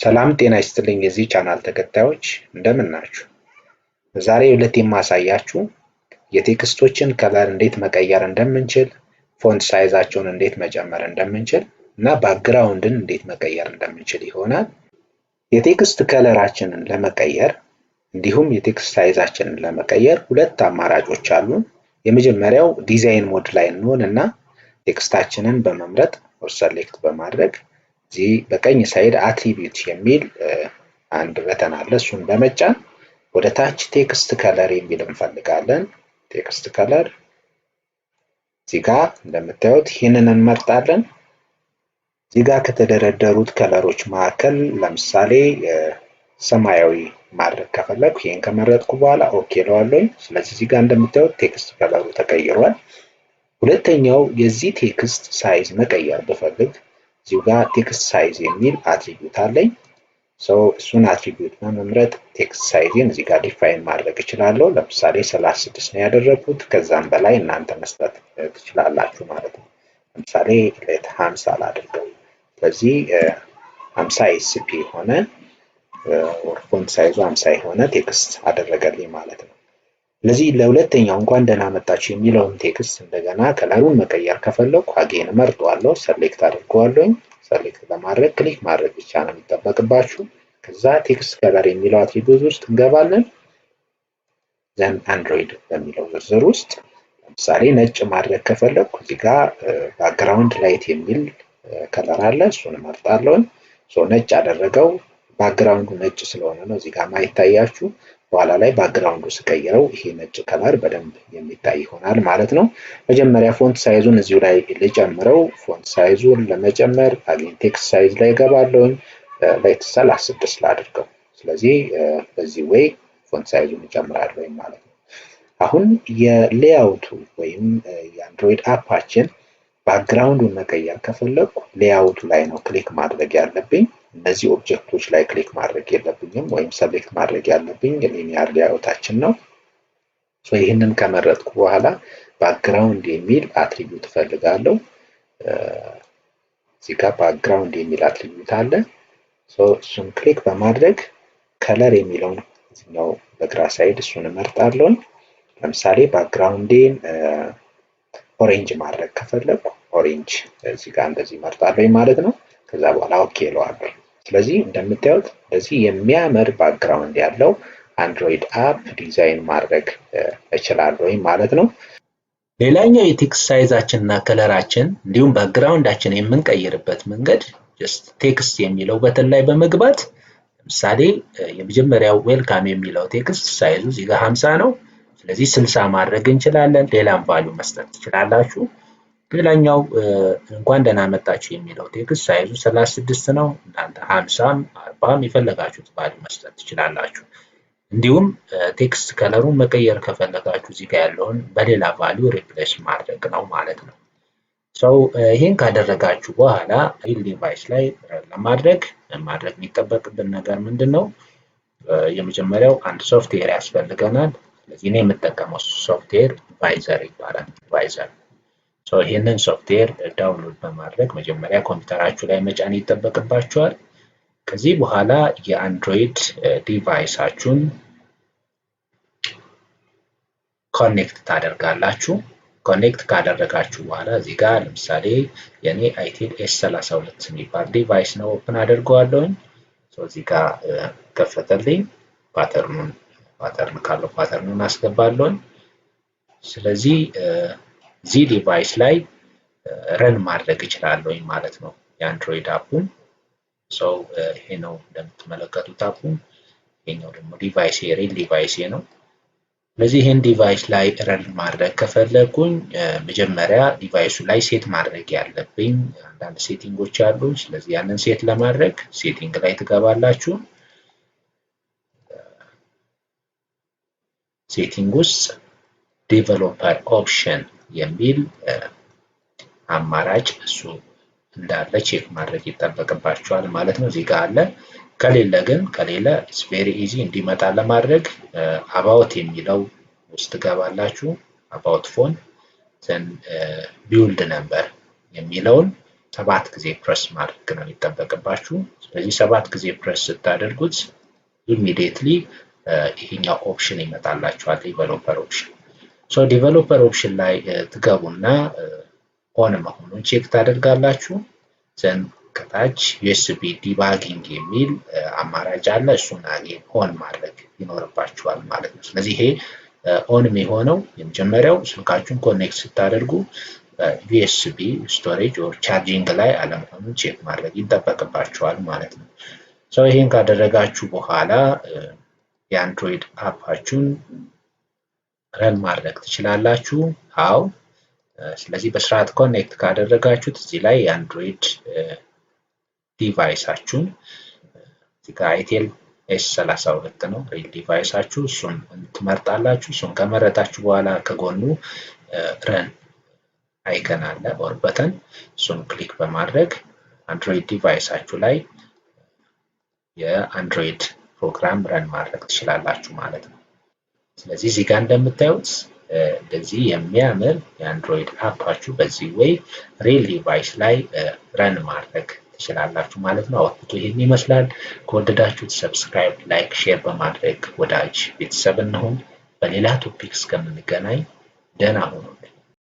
ሰላም ጤና ይስጥልኝ የዚህ ቻናል ተከታዮች እንደምን ናችሁ? ዛሬ ሁለት የማሳያችሁ የቴክስቶችን ከለር እንዴት መቀየር እንደምንችል፣ ፎንት ሳይዛቸውን እንዴት መጨመር እንደምንችል እና ባክግራውንድን እንዴት መቀየር እንደምንችል ይሆናል። የቴክስት ከለራችንን ለመቀየር እንዲሁም የቴክስት ሳይዛችንን ለመቀየር ሁለት አማራጮች አሉን። የመጀመሪያው ዲዛይን ሞድ ላይ እንሆንና ቴክስታችንን በመምረጥ ሴሌክት በማድረግ እዚህ በቀኝ ሳይድ አትሪቢዩት የሚል አንድ በተን አለ። እሱን በመጫን ወደ ታች ቴክስት ከለር የሚል እንፈልጋለን። ቴክስት ከለር እዚህ ጋር እንደምታዩት ይህንን እንመርጣለን። እዚህ ጋር ከተደረደሩት ከለሮች መካከል ለምሳሌ ሰማያዊ ማድረግ ከፈለኩ ይሄን ከመረጥኩ በኋላ ኦኬ እለዋለሁ። ስለዚህ እዚህ ጋር እንደምታዩት ቴክስት ከለሩ ተቀይሯል። ሁለተኛው የዚህ ቴክስት ሳይዝ መቀየር ብፈልግ እዚሁ ጋር ቴክስት ሳይዝ የሚል አትሪቢዩት አለኝ። እሱን አትሪቢዩት በመምረጥ ቴክስት ሳይዝን እዚህ ጋር ዲፋይን ማድረግ እችላለሁ። ለምሳሌ 36 ነው ያደረኩት። ከዛም በላይ እናንተ መስጠት ትችላላችሁ ማለት ነው። ለምሳሌ ሌት 50 ላድርገው። ስለዚህ 50 ኤስፒ ሆነ ፎንት ሳይዙ 50 የሆነ ቴክስት አደረገልኝ ማለት ነው። ስለዚህ ለሁለተኛው እንኳን ደህና መጣችሁ የሚለውን ቴክስት እንደገና ከለሩን መቀየር ከፈለኩ አጌን መርጠዋለሁ፣ ሰሌክት አድርገዋለሁ። ሰሌክት ለማድረግ ክሊክ ማድረግ ብቻ ነው የሚጠበቅባችሁ። ከዛ ቴክስት ከለር የሚለው አትሪቢዩት ውስጥ እንገባለን። ዘን አንድሮይድ በሚለው ዝርዝር ውስጥ ለምሳሌ ነጭ ማድረግ ከፈለኩ እዚህ ጋር ባክግራውንድ ላይት የሚል ከለር አለ። እሱን መርጣለሁ። ነጭ አደረገው። ባክግራውንዱ ነጭ ስለሆነ ነው እዚህ ጋር ማይታያችሁ። በኋላ ላይ ባክግራውንዱ ስቀይረው ይሄ ነጭ ከለር በደንብ የሚታይ ይሆናል ማለት ነው። መጀመሪያ ፎንት ሳይዙን እዚሁ ላይ ልጨምረው። ፎንት ሳይዙን ለመጨመር አጌን ቴክስት ሳይዝ ላይ ገባለሁ። ሌት 36 ላድርገው። ስለዚህ በዚህ ወይ ፎንት ሳይዙን እጨምራለሁ ማለት ነው። አሁን የሌአውቱ ወይም የአንድሮይድ አፓችን ባክግራውንዱን መቀየር ከፈለኩ ሌአውቱ ላይ ነው ክሊክ ማድረግ ያለብኝ። እነዚህ ኦብጀክቶች ላይ ክሊክ ማድረግ የለብኝም፣ ወይም ሰሌክት ማድረግ ያለብኝ ሊኒየር ሌአውታችን ነው። ይህንን ከመረጥኩ በኋላ ባክግራውንድ የሚል አትሪቢዩት እፈልጋለሁ። እዚህ ጋር ባክግራውንድ የሚል አትሪቢዩት አለ። እሱን ክሊክ በማድረግ ከለር የሚለውን እዚህኛው በግራ ሳይድ እሱን እመርጣለሁ። ለምሳሌ ባክግራውንዴን ኦሬንጅ ማድረግ ከፈለኩ ኦሬንጅ እዚህ ጋር እንደዚህ እመርጣለሁ ማለት ነው። ከዛ በኋላ ኦኬ እለዋለሁ። ስለዚህ እንደምታዩት እዚህ የሚያምር ባክግራውንድ ያለው አንድሮይድ አፕ ዲዛይን ማድረግ እችላለሁ ማለት ነው። ሌላኛው የቴክስት ሳይዛችንና ከለራችን እንዲሁም ባክግራውንዳችን የምንቀይርበት መንገድ ጀስት ቴክስት የሚለው በተን ላይ በመግባት ለምሳሌ የመጀመሪያው ዌልካም የሚለው ቴክስት ሳይዙ እዚህ ጋር 50 ነው። ስለዚህ 60 ማድረግ እንችላለን። ሌላም ቫልዩ መስጠት ትችላላችሁ። ሌላኛው እንኳን ደህና መጣችሁ የሚለው ቴክስት ሳይዙ 36 ነው። እናንተ 50ም 40ም የፈለጋችሁት ቫልዩ መስጠት ትችላላችሁ። እንዲሁም ቴክስት ከለሩን መቀየር ከፈለጋችሁ እዚህ ጋር ያለውን በሌላ ቫልዩ ሪፕሌስ ማድረግ ነው ማለት ነው። ይሄን ካደረጋችሁ በኋላ ሪል ዲቫይስ ላይ ለማድረግ የሚጠበቅብን ነገር ምንድነው? የመጀመሪያው አንድ ሶፍትዌር ያስፈልገናል። ስለዚህ እኔ የምጠቀመው ሶፍትዌር ቫይዘር ይባላል። ቫይዘር ይሄንን ሶፍትዌር ዳውንሎድ በማድረግ መጀመሪያ ኮምፒውተራችሁ ላይ መጫን ይጠበቅባችኋል። ከዚህ በኋላ የአንድሮይድ ዲቫይሳችሁን ኮኔክት ታደርጋላችሁ። ኮኔክት ካደረጋችሁ በኋላ እዚህ ጋር ለምሳሌ የኔ አይቴል ኤስ32 የሚባል ዲቫይስ ነው። ኦፕን አድርገዋለሁ። እዚህ ጋር ከፈተልኝ። ፓተርን ካለው ፓተርኑን አስገባለሁ። ስለዚህ እዚህ ዲቫይስ ላይ ረን ማድረግ እችላለሁ ማለት ነው የአንድሮይድ አፑን። ይሄ ነው እንደምትመለከቱት አፑ። ይሄኛው ደግሞ ዲቫይስ ሪል ዲቫይስ ነው። ስለዚህ ይሄን ዲቫይስ ላይ ረን ማድረግ ከፈለኩኝ መጀመሪያ ዲቫይሱ ላይ ሴት ማድረግ ያለብኝ አንዳንድ ሴቲንጎች አሉ። ስለዚህ ያንን ሴት ለማድረግ ሴቲንግ ላይ ትገባላችሁ። ሴቲንግ ውስጥ ዴቨሎፐር ኦፕሽን የሚል አማራጭ እሱ እንዳለ ቼክ ማድረግ ይጠበቅባችኋል ማለት ነው። እዚህ ጋር አለ። ከሌለ ኢትስ ቬሪ ኢዚ እንዲመጣ ለማድረግ አባውት የሚለው ውስጥ ገባላችሁ። አባውት ፎን ዘን ቢውልድ ነምበር የሚለውን 7 ጊዜ ፕረስ ማድረግ ነው የሚጠበቅባችሁ። ስለዚህ 7 ጊዜ ፕረስ ስታደርጉት ኢሚዲየትሊ ይሄኛው ኦፕሽን ይመጣላችኋል፣ ዲቨሎፐር ኦፕሽን። ሶ ዲቨሎፐር ኦፕሽን ላይ ትገቡና ኦን መሆኑን ቼክ ታደርጋላችሁ። ዘን ከታች ዩኤስቢ ዲባጊንግ የሚል አማራጭ አለ። እሱን ኦን ማድረግ ይኖርባችኋል ማለት ነው። ስለዚህ ይሄ ኦን የሚሆነው የመጀመሪያው ስልካችሁን ኮኔክት ስታደርጉ ዩኤስቢ ስቶሬጅ ኦር ቻርጂንግ ላይ አለመሆኑን ቼክ ማድረግ ይጠበቅባችኋል ማለት ነው። ሰው ይሄን ካደረጋችሁ በኋላ የአንድሮይድ አፓችሁን ረን ማድረግ ትችላላችሁ። አው ስለዚህ በስርዓት ኮኔክት ካደረጋችሁት እዚህ ላይ የአንድሮይድ ዲቫይሳችሁን እዚህ ጋር አይቴል S32 ነው ሪል ዲቫይሳችሁ፣ እሱን ትመርጣላችሁ። እሱን ከመረጣችሁ በኋላ ከጎኑ ረን አይከን አለ ኦር በተን፣ እሱን ክሊክ በማድረግ አንድሮይድ ዲቫይሳችሁ ላይ የአንድሮይድ ፕሮግራም ረን ማድረግ ትችላላችሁ ማለት ነው። ስለዚህ እዚህ ጋር እንደምታዩት እንደዚህ የሚያምር የአንድሮይድ አፓችሁ በዚህ ወይ ሪል ዲቫይስ ላይ ረን ማድረግ ትችላላችሁ ማለት ነው። አውትፑቱ ይሄን ይመስላል። ከወደዳችሁት ሰብስክራይብ፣ ላይክ፣ ሼር በማድረግ ወዳጅ ቤተሰብ እንሁን። በሌላ ቶፒክ እስከምንገናኝ ደህና ሁኑ።